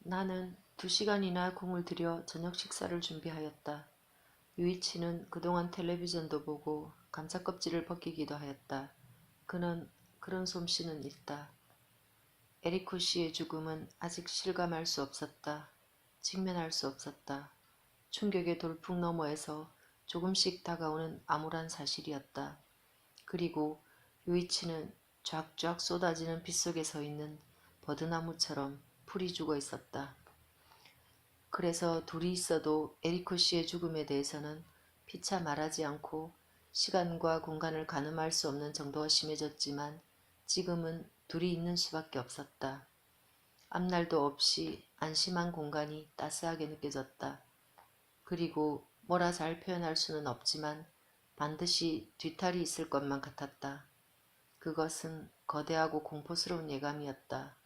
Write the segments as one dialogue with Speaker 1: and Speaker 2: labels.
Speaker 1: 나는 2시간이나 공을 들여 저녁 식사를 준비하였다. 유이치는 그동안 텔레비전도 보고 감자껍질을 벗기기도 하였다. 그는 그런 솜씨는 있다. 에리코 씨의 죽음은 아직 실감할 수 없었다. 직면할 수 없었다. 충격의 돌풍 너머에서 조금씩 다가오는 암울한 사실이었다. 그리고 유이치는 쫙쫙 쏟아지는 빗속에 서 있는 버드나무처럼 풀이 죽어 있었다. 그래서 둘이 있어도 에리코 씨의 죽음에 대해서는 피차 말하지 않고 시간과 공간을 가늠할 수 없는 정도가 심해졌지만 지금은 둘이 있는 수밖에 없었다. 앞날도 없이 안심한 공간이 따스하게 느껴졌다. 그리고 뭐라 잘 표현할 수는 없지만 반드시 뒤탈이 있을 것만 같았다. 그것은 거대하고 공포스러운 예감이었다.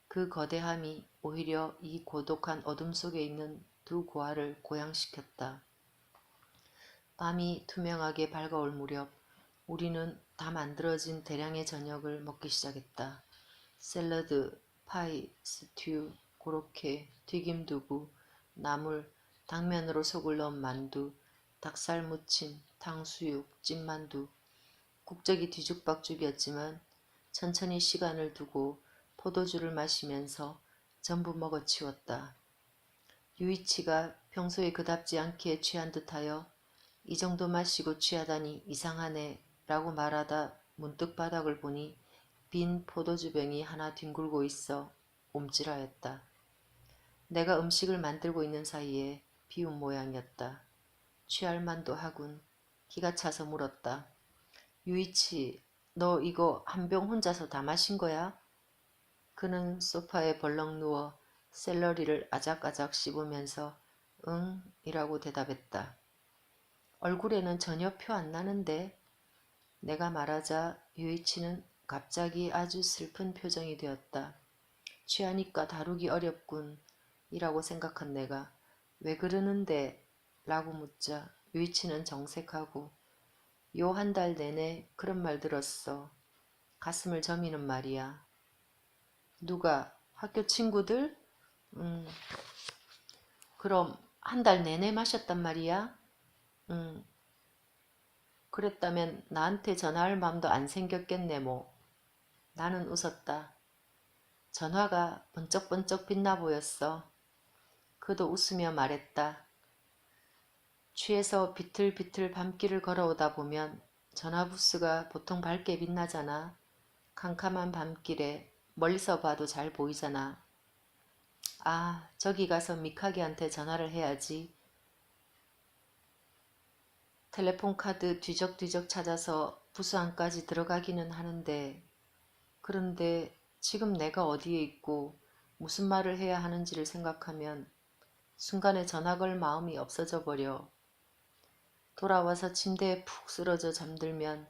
Speaker 1: 그 거대함이 오히려 이 고독한 어둠 속에 있는 두 고아를 고양시켰다. 밤이 투명하게 밝아올 무렵 우리는 다 만들어진 대량의 저녁을 먹기 시작했다. 샐러드, 파이, 스튜, 고로케, 튀김두부, 나물, 당면으로 속을 넣은 만두, 닭살 무침, 탕수육, 찐만두. 국적이 뒤죽박죽이었지만 천천히 시간을 두고 포도주를 마시면서 전부 먹어치웠다. 유이치가 평소에 그답지 않게 취한 듯하여 이 정도 마시고 취하다니 이상하네 라고 말하다 문득 바닥을 보니 빈 포도주병이 하나 뒹굴고 있어 옴찔하였다. 내가 음식을 만들고 있는 사이에 비운 모양이었다. 취할 만도 하군. 기가 차서 물었다. 유이치, 너 이거 한 병 혼자서 다 마신 거야? 그는 소파에 벌렁 누워 샐러리를 아작아작 씹으면서 응 이라고 대답했다. 얼굴에는 전혀 표 안 나는데. 내가 말하자 유이치는 갑자기 아주 슬픈 표정이 되었다. 취하니까 다루기 어렵군 이라고 생각한 내가 왜 그러는데? 라고 묻자 유이치는 정색하고 요 한 달 내내 그런 말 들었어. 가슴을 저미는 말이야. 누가? 학교 친구들? 응. 그럼 한 달 내내 마셨단 말이야? 응. 그랬다면 나한테 전화할 마음도 안 생겼겠네 뭐. 나는 웃었다. 전화가 번쩍번쩍 빛나 보였어. 그도 웃으며 말했다. 취해서 비틀비틀 밤길을 걸어오다 보면 전화부스가 보통 밝게 빛나잖아. 캄캄한 밤길에 멀리서 봐도 잘 보이잖아. 아, 저기 가서 미카게한테 전화를 해야지. 텔레폰 카드 뒤적뒤적 찾아서 부스 안까지 들어가기는 하는데 그런데 지금 내가 어디에 있고 무슨 말을 해야 하는지를 생각하면 순간에 전화 걸 마음이 없어져 버려. 돌아와서 침대에 푹 쓰러져 잠들면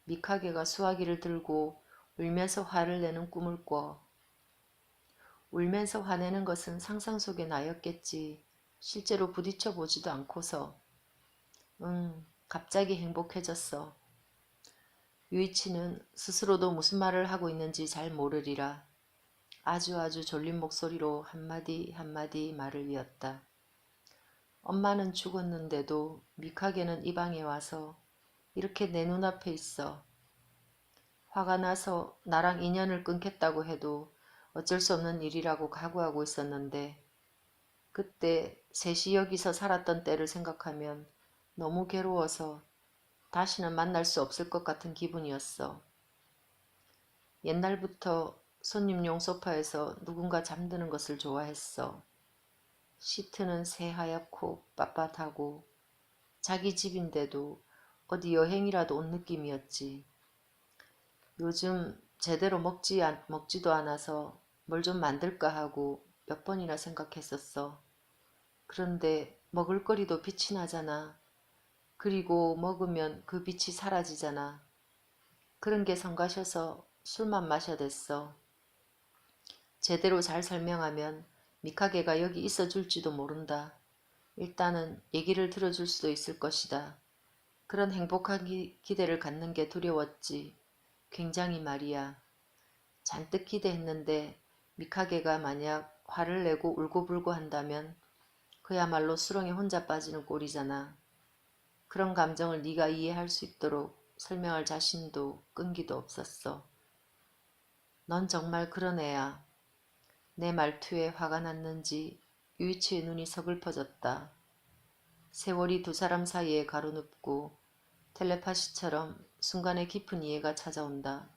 Speaker 1: 미카게가 수화기를 들고 울면서 화를 내는 꿈을 꿔. 울면서 화내는 것은 상상 속의 나였겠지. 실제로 부딪혀 보지도 않고서. 갑자기 행복해졌어. 유이치는 스스로도 무슨 말을 하고 있는지 잘 모르리라. 아주 졸린 목소리로 한마디 한마디 말을 이었다. 엄마는 죽었는데도 미카게는 이 방에 와서 이렇게 내 눈앞에 있어. 화가 나서 나랑 인연을 끊겠다고 해도 어쩔 수 없는 일이라고 각오하고 있었는데 그때 셋이 여기서 살았던 때를 생각하면 너무 괴로워서 다시는 만날 수 없을 것 같은 기분이었어. 옛날부터 손님용 소파에서 누군가 잠드는 것을 좋아했어. 시트는 새하얗고 빳빳하고 자기 집인데도 어디 여행이라도 온 느낌이었지. 요즘 제대로 먹지도 않아서 뭘 좀 만들까 하고 몇 번이나 생각했었어. 그런데 먹을거리도 빛이 나잖아. 그리고 먹으면 그 빛이 사라지잖아. 그런 게 성가셔서 술만 마셔댔어. 제대로 잘 설명하면 미카게가 여기 있어 줄지도 모른다. 일단은 얘기를 들어줄 수도 있을 것이다. 그런 행복한 기대를 갖는 게 두려웠지. 굉장히 말이야. 잔뜩 기대했는데 미카게가 만약 화를 내고 울고불고 한다면 그야말로 수렁에 혼자 빠지는 꼴이잖아. 그런 감정을 네가 이해할 수 있도록 설명할 자신도 끈기도 없었어. 넌 정말 그런 애야. 내 말투에 화가 났는지 유이치의 눈이 서글퍼졌다. 세월이 두 사람 사이에 가로눕고 텔레파시처럼 순간의 깊은 이해가 찾아온다.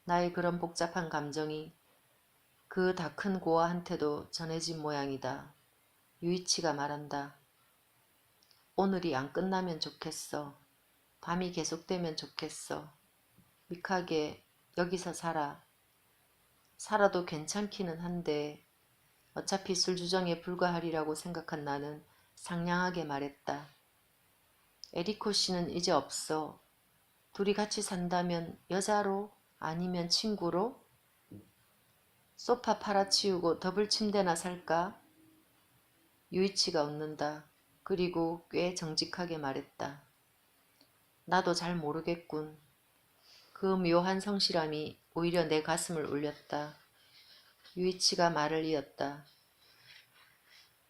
Speaker 1: 나의 그런 복잡한 감정이 그 다 큰 고아한테도 전해진 모양이다. 유이치가 말한다. 오늘이 안 끝나면 좋겠어. 밤이 계속되면 좋겠어. 미카게 여기서 살아. 살아도 괜찮기는 한데 어차피 술주정에 불과하리라고 생각한 나는 상냥하게 말했다. 에리코 씨는 이제 없어. 둘이 같이 산다면 여자로 아니면 친구로? 소파 팔아치우고 더블 침대나 살까? 유이치가 웃는다. 그리고 꽤 정직하게 말했다. 나도 잘 모르겠군. 그 묘한 성실함이 오히려 내 가슴을 울렸다. 유이치가 말을 이었다.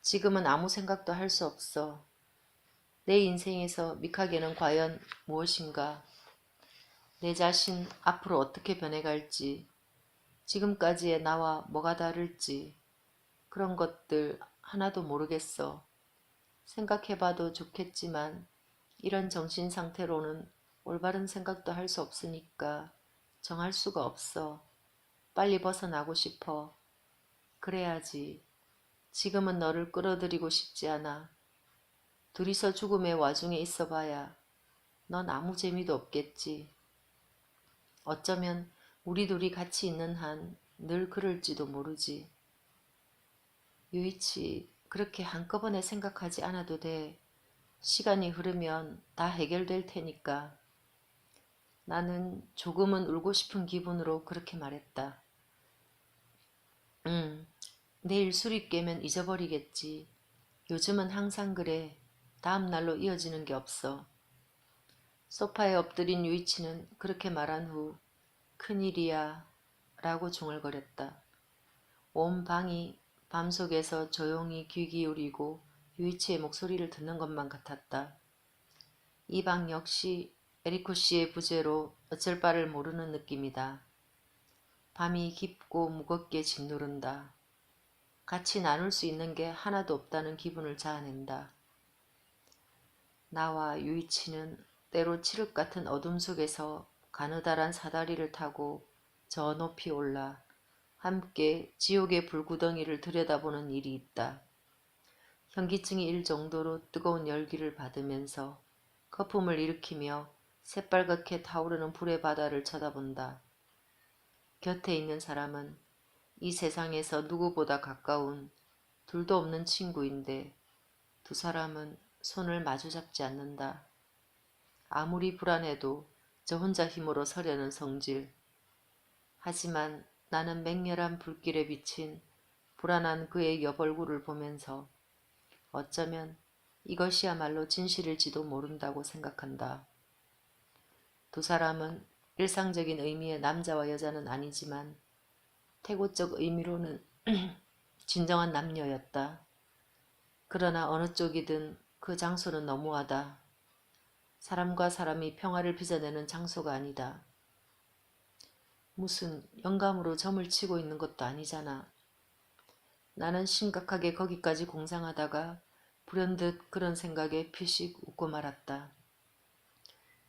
Speaker 1: 지금은 아무 생각도 할 수 없어. 내 인생에서 미카게는 과연 무엇인가? 내 자신 앞으로 어떻게 변해갈지, 지금까지의 나와 뭐가 다를지 그런 것들 하나도 모르겠어. 생각해봐도 좋겠지만 이런 정신 상태로는 올바른 생각도 할 수 없으니까 정할 수가 없어. 빨리 벗어나고 싶어. 그래야지. 지금은 너를 끌어들이고 싶지 않아. 둘이서 죽음의 와중에 있어봐야 넌 아무 재미도 없겠지. 어쩌면 우리 둘이 같이 있는 한 늘 그럴지도 모르지. 유이치, 그렇게 한꺼번에 생각하지 않아도 돼. 시간이 흐르면 다 해결될 테니까. 나는 조금은 울고 싶은 기분으로 그렇게 말했다. 내일 술이 깨면 잊어버리겠지. 요즘은 항상 그래. 다음 날로 이어지는 게 없어. 소파에 엎드린 유이치는 그렇게 말한 후 큰일이야 라고 중얼거렸다. 온 방이 밤속에서 조용히 귀 기울이고 유이치의 목소리를 듣는 것만 같았다. 이 방 역시 에리코 씨의 부재로 어쩔 바를 모르는 느낌이다. 밤이 깊고 무겁게 짓누른다. 같이 나눌 수 있는 게 하나도 없다는 기분을 자아낸다. 나와 유이치는 때로 칠흑 같은 어둠 속에서 가느다란 사다리를 타고 저 높이 올라 함께 지옥의 불구덩이를 들여다보는 일이 있다. 현기증이 일 정도로 뜨거운 열기를 받으면서 거품을 일으키며 새빨갛게 타오르는 불의 바다를 쳐다본다. 곁에 있는 사람은 이 세상에서 누구보다 가까운 둘도 없는 친구인데 두 사람은 손을 마주잡지 않는다. 아무리 불안해도 저 혼자 힘으로 서려는 성질. 하지만 나는 맹렬한 불길에 비친 불안한 그의 옆얼굴을 보면서 어쩌면 이것이야말로 진실일지도 모른다고 생각한다. 두 사람은 일상적인 의미의 남자와 여자는 아니지만 태고적 의미로는 진정한 남녀였다. 그러나 어느 쪽이든 그 장소는 너무하다. 사람과 사람이 평화를 빚어내는 장소가 아니다. 무슨 영감으로 점을 치고 있는 것도 아니잖아. 나는 심각하게 거기까지 공상하다가 불현듯 그런 생각에 피식 웃고 말았다.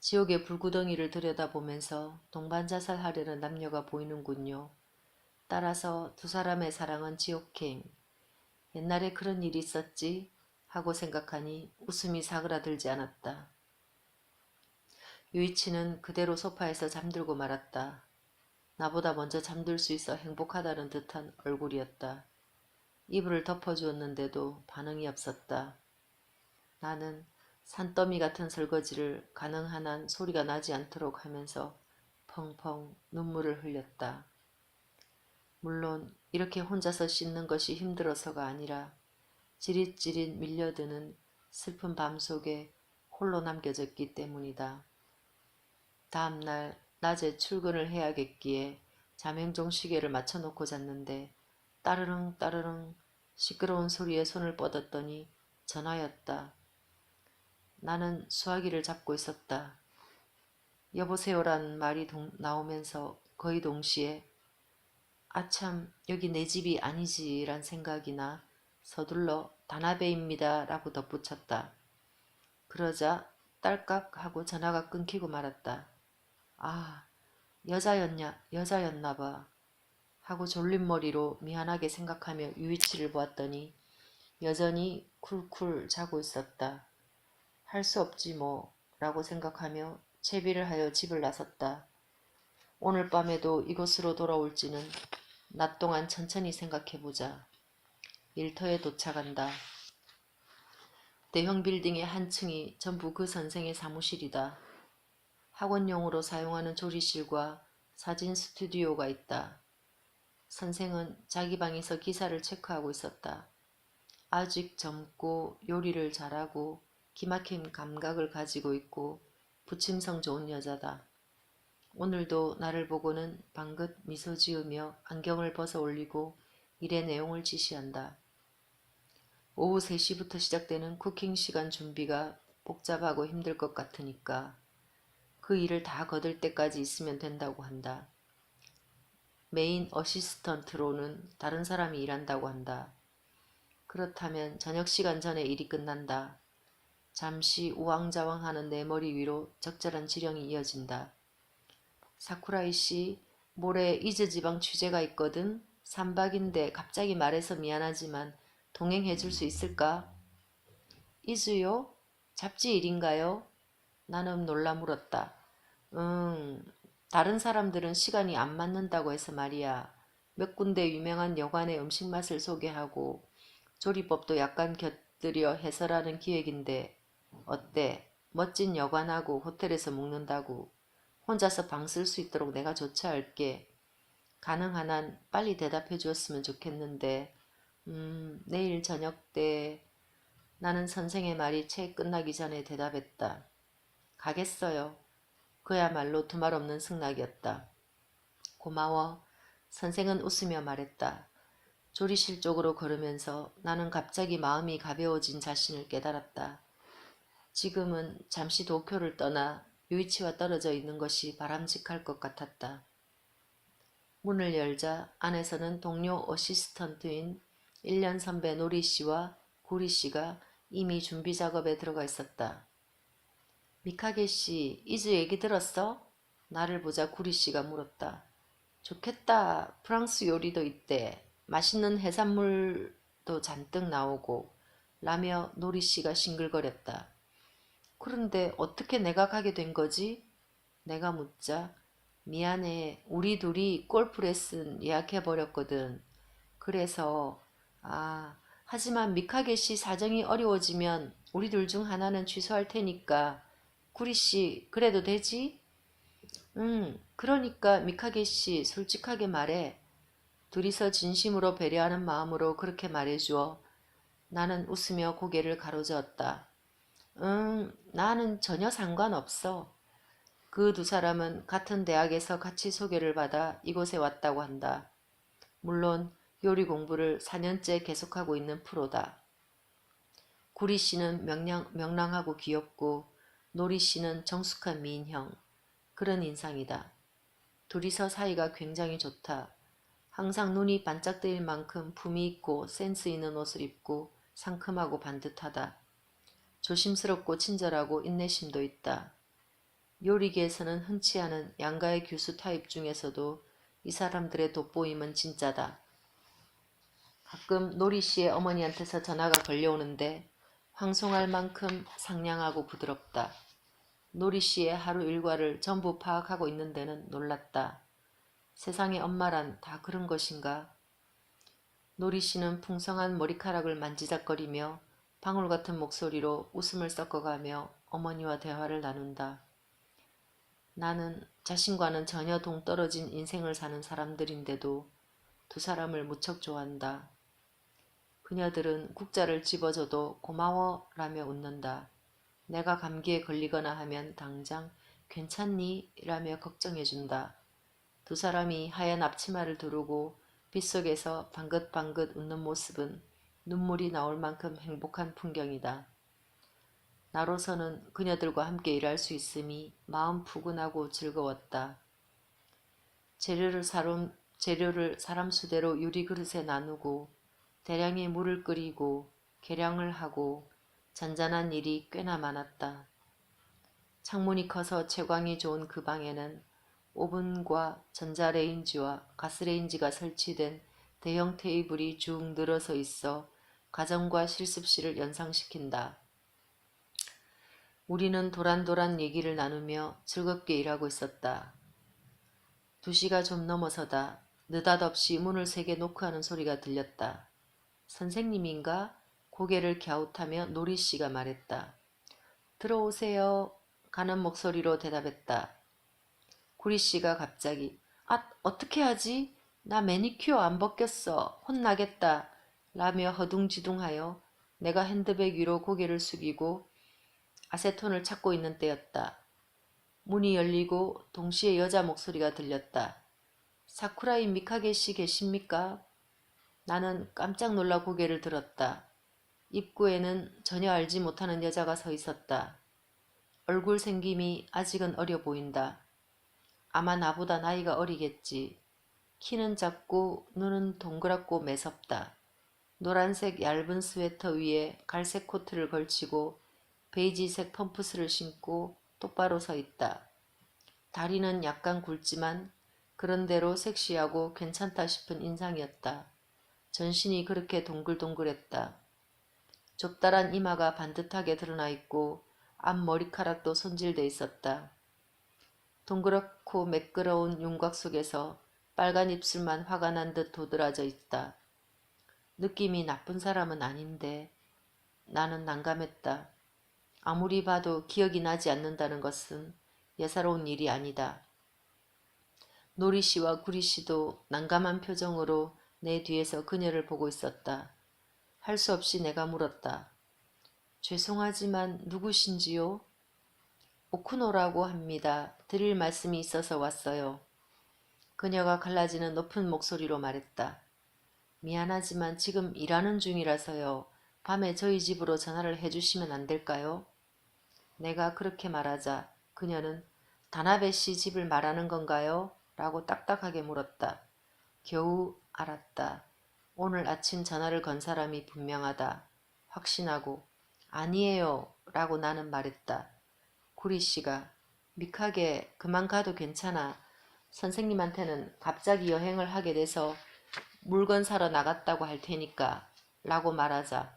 Speaker 1: 지옥의 불구덩이를 들여다보면서 동반자살하려는 남녀가 보이는군요. 따라서 두 사람의 사랑은 지옥행. 옛날에 그런 일이 있었지 하고 생각하니 웃음이 사그라들지 않았다. 유이치는 그대로 소파에서 잠들고 말았다. 나보다 먼저 잠들 수 있어 행복하다는 듯한 얼굴이었다. 이불을 덮어주었는데도 반응이 없었다. 나는 산더미 같은 설거지를 가능한 한 소리가 나지 않도록 하면서 펑펑 눈물을 흘렸다. 물론 이렇게 혼자서 씻는 것이 힘들어서가 아니라 지릿지릿 밀려드는 슬픈 밤 속에 홀로 남겨졌기 때문이다. 다음날 낮에 출근을 해야겠기에 자명종 시계를 맞춰놓고 잤는데 따르릉 따르릉 시끄러운 소리에 손을 뻗었더니 전화였다. 나는 수화기를 잡고 있었다. 여보세요란 말이 나오면서 거의 동시에 아참 여기 내 집이 아니지란 생각이나 서둘러 다나베입니다 라고 덧붙였다. 그러자 딸깍 하고 전화가 끊기고 말았다. 아, 여자였나 봐 하고 졸린 머리로 미안하게 생각하며 유이치를 보았더니 여전히 쿨쿨 자고 있었다. 할 수 없지 뭐 라고 생각하며 채비를 하여 집을 나섰다. 오늘 밤에도 이곳으로 돌아올지는 낮 동안 천천히 생각해보자. 일터에 도착한다. 대형 빌딩의 한 층이 전부 그 선생의 사무실이다. 학원용으로 사용하는 조리실과 사진 스튜디오가 있다. 선생은 자기 방에서 기사를 체크하고 있었다. 아직 젊고 요리를 잘하고 기막힌 감각을 가지고 있고 부침성 좋은 여자다. 오늘도 나를 보고는 방긋 미소 지으며 안경을 벗어 올리고 일의 내용을 지시한다. 오후 3시부터 시작되는 쿠킹 시간 준비가 복잡하고 힘들 것 같으니까 그 일을 다 거둘 때까지 있으면 된다고 한다. 메인 어시스턴트로는 다른 사람이 일한다고 한다. 그렇다면 저녁 시간 전에 일이 끝난다. 잠시 우왕좌왕하는 내 머리 위로 적절한 지령이 이어진다. 사쿠라이 씨, 모레 이즈 지방 취재가 있거든. 3박인데 갑자기 말해서 미안하지만 동행해 줄 수 있을까? 이즈요? 잡지 일인가요? 나는 놀라 물었다. 응, 다른 사람들은 시간이 안 맞는다고 해서 말이야. 몇 군데 유명한 여관의 음식 맛을 소개하고 조리법도 약간 곁들여 해설하는 기획인데 어때? 멋진 여관하고 호텔에서 묵는다고. 혼자서 방 쓸 수 있도록 내가 조처할게. 가능한 한 빨리 대답해 주었으면 좋겠는데 내일 저녁 때 나는 선생의 말이 채 끝나기 전에 대답했다. 가겠어요. 그야말로 두말 없는 승낙이었다. 고마워. 선생은 웃으며 말했다. 조리실 쪽으로 걸으면서 나는 갑자기 마음이 가벼워진 자신을 깨달았다. 지금은 잠시 도쿄를 떠나 유이치와 떨어져 있는 것이 바람직할 것 같았다. 문을 열자 안에서는 동료 어시스턴트인 1년 선배 노리씨와 구리씨가 이미 준비 작업에 들어가 있었다. 미카게씨, 이즈 얘기 들었어? 나를 보자 구리씨가 물었다. 좋겠다. 프랑스 요리도 있대. 맛있는 해산물도 잔뜩 나오고 라며 노리씨가 싱글거렸다. 그런데 어떻게 내가 가게 된 거지? 내가 묻자 미안해. 우리 둘이 골프 레슨 예약해버렸거든. 그래서 하지만 미카게씨 사정이 어려워지면 우리 둘 중 하나는 취소할 테니까 구리씨 그래도 되지? 응, 그러니까 미카게씨 솔직하게 말해. 둘이서 진심으로 배려하는 마음으로 그렇게 말해주어. 나는 웃으며 고개를 가로저었다. 나는 전혀 상관없어. 그 두 사람은 같은 대학에서 같이 소개를 받아 이곳에 왔다고 한다. 물론 요리 공부를 4년째 계속하고 있는 프로다. 구리 씨는 명랑하고 귀엽고 노리 씨는 정숙한 미인형. 그런 인상이다. 둘이서 사이가 굉장히 좋다. 항상 눈이 반짝뜨릴 만큼 품위 있고 센스 있는 옷을 입고 상큼하고 반듯하다. 조심스럽고 친절하고 인내심도 있다. 요리계에서는 흔치 않은 양가의 교수 타입 중에서도 이 사람들의 돋보임은 진짜다. 가끔 노리씨의 어머니한테서 전화가 걸려오는데 황송할 만큼 상냥하고 부드럽다. 노리씨의 하루 일과를 전부 파악하고 있는 데는 놀랐다. 세상의 엄마란 다 그런 것인가? 노리씨는 풍성한 머리카락을 만지작거리며 방울 같은 목소리로 웃음을 섞어가며 어머니와 대화를 나눈다. 나는 자신과는 전혀 동떨어진 인생을 사는 사람들인데도 두 사람을 무척 좋아한다. 그녀들은 국자를 집어줘도 고마워 라며 웃는다. 내가 감기에 걸리거나 하면 당장 괜찮니? 라며 걱정해준다. 두 사람이 하얀 앞치마를 두르고 빗속에서 방긋방긋 웃는 모습은 눈물이 나올 만큼 행복한 풍경이다. 나로서는 그녀들과 함께 일할 수 있음이 마음 푸근하고 즐거웠다. 재료를 사람 수대로 유리그릇에 나누고 대량의 물을 끓이고 계량을 하고 잔잔한 일이 꽤나 많았다. 창문이 커서 채광이 좋은 그 방에는 오븐과 전자레인지와 가스레인지가 설치된 대형 테이블이 쭉 늘어서 있어 가정과 실습실을 연상시킨다. 우리는 도란도란 얘기를 나누며 즐겁게 일하고 있었다. 2시가 좀 넘어서다 느닷없이 문을 세게 노크하는 소리가 들렸다. 선생님인가? 고개를 갸웃하며 노리씨가 말했다. 들어오세요. 가는 목소리로 대답했다. 구리씨가 갑자기 어떻게 하지? 나 매니큐어 안 벗겼어. 혼나겠다. 라며 허둥지둥하여 내가 핸드백 위로 고개를 숙이고 아세톤을 찾고 있는 때였다. 문이 열리고 동시에 여자 목소리가 들렸다. 사쿠라이 미카게 씨 계십니까? 나는 깜짝 놀라 고개를 들었다. 입구에는 전혀 알지 못하는 여자가 서 있었다. 얼굴 생김이 아직은 어려 보인다. 아마 나보다 나이가 어리겠지. 키는 작고 눈은 동그랗고 매섭다. 노란색 얇은 스웨터 위에 갈색 코트를 걸치고 베이지색 펌프스를 신고 똑바로 서 있다. 다리는 약간 굵지만 그런대로 섹시하고 괜찮다 싶은 인상이었다. 전신이 그렇게 동글동글했다. 좁다란 이마가 반듯하게 드러나 있고 앞머리카락도 손질돼 있었다. 동그랗고 매끄러운 윤곽 속에서 빨간 입술만 화가 난 듯 도드라져 있다. 느낌이 나쁜 사람은 아닌데 나는 난감했다. 아무리 봐도 기억이 나지 않는다는 것은 예사로운 일이 아니다. 노리씨와 구리씨도 난감한 표정으로 내 뒤에서 그녀를 보고 있었다. 할 수 없이 내가 물었다. 죄송하지만 누구신지요? 오쿠노라고 합니다. 드릴 말씀이 있어서 왔어요. 그녀가 갈라지는 높은 목소리로 말했다. 미안하지만 지금 일하는 중이라서요. 밤에 저희 집으로 전화를 해주시면 안 될까요? 내가 그렇게 말하자 그녀는 다나베 씨 집을 말하는 건가요? 라고 딱딱하게 물었다. 겨우 알았다. 오늘 아침 전화를 건 사람이 분명하다. 확신하고 아니에요 라고 나는 말했다. 구리씨가 미카게 그만 가도 괜찮아. 선생님한테는 갑자기 여행을 하게 돼서 물건 사러 나갔다고 할 테니까 라고 말하자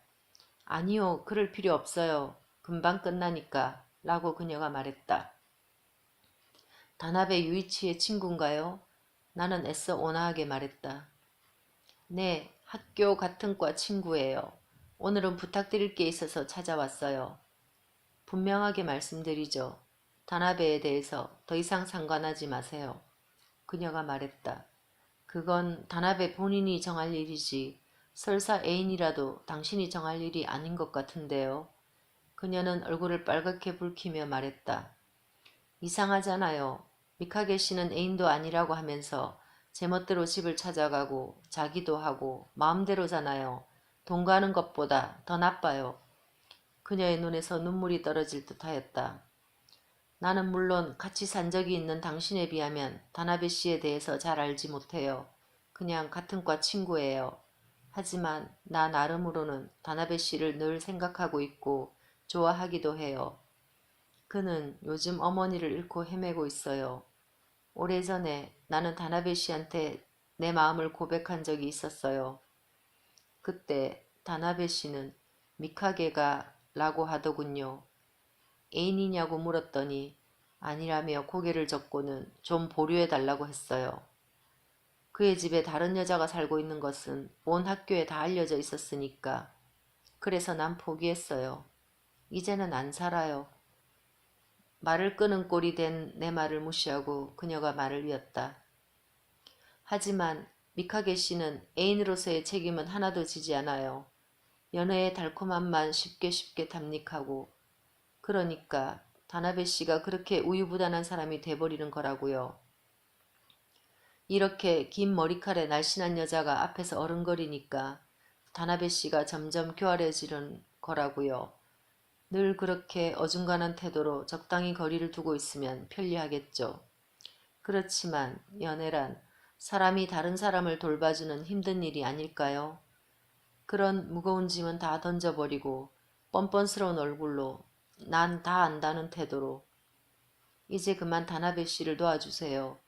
Speaker 1: 아니요 그럴 필요 없어요. 금방 끝나니까 라고 그녀가 말했다. 다나베 유이치의 친구인가요? 나는 애써 온화하게 말했다. 네, 학교 같은 과 친구예요. 오늘은 부탁드릴 게 있어서 찾아왔어요. 분명하게 말씀드리죠. 다나베에 대해서 더 이상 상관하지 마세요. 그녀가 말했다. 그건 다나베 본인이 정할 일이지 설사 애인이라도 당신이 정할 일이 아닌 것 같은데요. 그녀는 얼굴을 빨갛게 붉히며 말했다. 이상하잖아요. 미카게 씨는 애인도 아니라고 하면서 제멋대로 집을 찾아가고 자기도 하고 마음대로잖아요. 돈 가는 것보다 더 나빠요. 그녀의 눈에서 눈물이 떨어질 듯하였다. 나는 물론 같이 산 적이 있는 당신에 비하면 다나베 씨에 대해서 잘 알지 못해요. 그냥 같은 과 친구예요. 하지만 나 나름으로는 다나베 씨를 늘 생각하고 있고 좋아하기도 해요. 그는 요즘 어머니를 잃고 헤매고 있어요. 오래전에 나는 다나베 씨한테 내 마음을 고백한 적이 있었어요. 그때 다나베 씨는 미카게가 라고 하더군요. 애인이냐고 물었더니 아니라며 고개를 젓고는 좀 보류해 달라고 했어요. 그의 집에 다른 여자가 살고 있는 것은 온 학교에 다 알려져 있었으니까. 그래서 난 포기했어요. 이제는 안 살아요. 말을 끄는 꼴이 된 내 말을 무시하고 그녀가 말을 이었다. 하지만 미카게 씨는 애인으로서의 책임은 하나도 지지 않아요. 연애의 달콤함만 쉽게 담닉하고 그러니까 다나베 씨가 그렇게 우유부단한 사람이 돼버리는 거라고요. 이렇게 긴 머리칼에 날씬한 여자가 앞에서 어른거리니까 다나베 씨가 점점 교활해지는 거라고요. 늘 그렇게 어중간한 태도로 적당히 거리를 두고 있으면 편리하겠죠. 그렇지만 연애란 사람이 다른 사람을 돌봐주는 힘든 일이 아닐까요? 그런 무거운 짐은 다 던져버리고 뻔뻔스러운 얼굴로 난 다 안다는 태도로 이제 그만 다나베 씨를 도와주세요.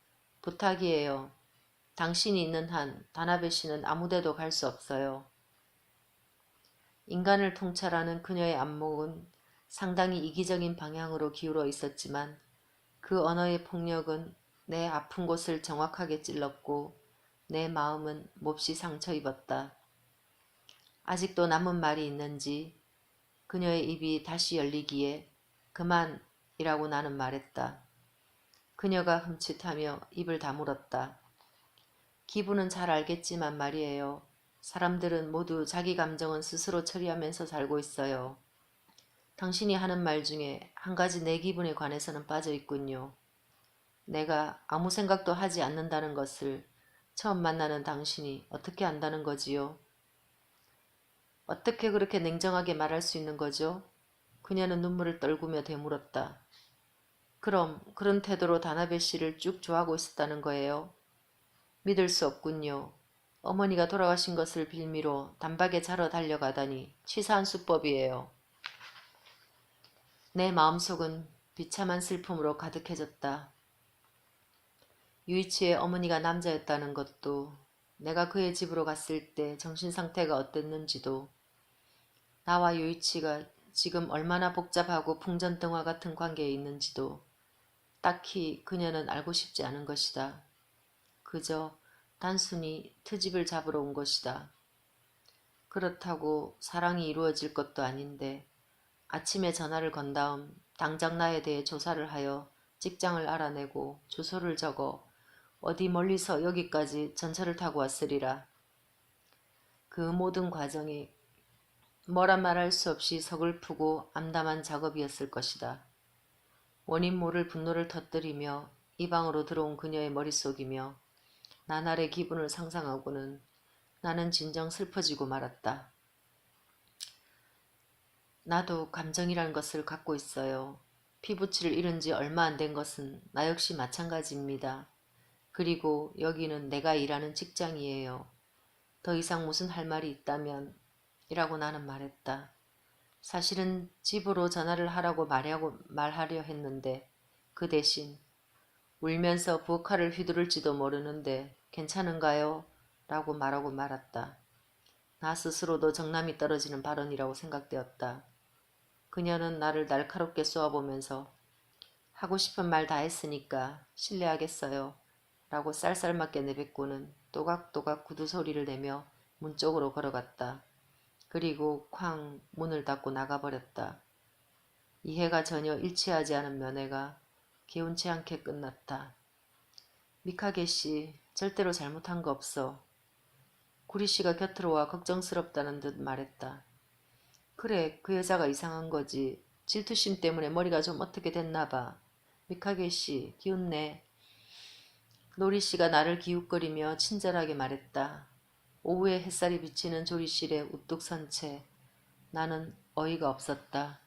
Speaker 1: 부탁이에요. 당신이 있는 한 다나베 씨는 아무데도 갈 수 없어요. 인간을 통찰하는 그녀의 안목은 상당히 이기적인 방향으로 기울어 있었지만 그 언어의 폭력은 내 아픈 곳을 정확하게 찔렀고 내 마음은 몹시 상처 입었다. 아직도 남은 말이 있는지 그녀의 입이 다시 열리기에 그만이라고 나는 말했다. 그녀가 흠칫하며 입을 다물었다. 기분은 잘 알겠지만 말이에요. 사람들은 모두 자기 감정은 스스로 처리하면서 살고 있어요. 당신이 하는 말 중에 한 가지 내 기분에 관해서는 빠져 있군요. 내가 아무 생각도 하지 않는다는 것을 처음 만나는 당신이 어떻게 안다는 거지요? 어떻게 그렇게 냉정하게 말할 수 있는 거죠? 그녀는 눈물을 떨구며 되물었다. 그럼 그런 태도로 다나베 씨를 쭉 좋아하고 있었다는 거예요? 믿을 수 없군요. 어머니가 돌아가신 것을 빌미로 단박에 자러 달려가다니 치사한 수법이에요. 내 마음속은 비참한 슬픔으로 가득해졌다. 유이치의 어머니가 남자였다는 것도, 내가 그의 집으로 갔을 때 정신상태가 어땠는지도, 나와 유이치가 지금 얼마나 복잡하고 풍전등화 같은 관계에 있는지도 딱히 그녀는 알고 싶지 않은 것이다. 그저 단순히 트집을 잡으러 온 것이다. 그렇다고 사랑이 이루어질 것도 아닌데 아침에 전화를 건 다음 당장 나에 대해 조사를 하여 직장을 알아내고 주소를 적어 어디 멀리서 여기까지 전철을 타고 왔으리라. 그 모든 과정이 뭐라 말할 수 없이 서글프고 암담한 작업이었을 것이다. 원인 모를 분노를 터뜨리며 이 방으로 들어온 그녀의 머릿속이며 나날의 기분을 상상하고는 나는 진정 슬퍼지고 말았다. 나도 감정이란 것을 갖고 있어요. 피부치를 잃은 지 얼마 안 된 것은 나 역시 마찬가지입니다. 그리고 여기는 내가 일하는 직장이에요. 더 이상 무슨 할 말이 있다면 이라고 나는 말했다. 사실은 집으로 전화를 하라고 말하려 했는데 그 대신 울면서 부엌칼을 휘두를지도 모르는데 괜찮은가요? 라고 말하고 말았다. 나 스스로도 정남이 떨어지는 발언이라고 생각되었다. 그녀는 나를 날카롭게 쏘아보면서 하고 싶은 말 다 했으니까 실례하겠어요. 라고 쌀쌀맞게 내뱉고는 또각또각 구두 소리를 내며 문 쪽으로 걸어갔다. 그리고 쾅 문을 닫고 나가버렸다. 이해가 전혀 일치하지 않은 면회가 개운치 않게 끝났다. 미카게 씨, 절대로 잘못한 거 없어. 구리 씨가 곁으로 와 걱정스럽다는 듯 말했다. 그래, 그 여자가 이상한 거지. 질투심 때문에 머리가 좀 어떻게 됐나 봐. 미카게 씨, 기운내. 노리 씨가 나를 기웃거리며 친절하게 말했다. 오후에 햇살이 비치는 조리실에 우뚝 선 채 나는 어이가 없었다.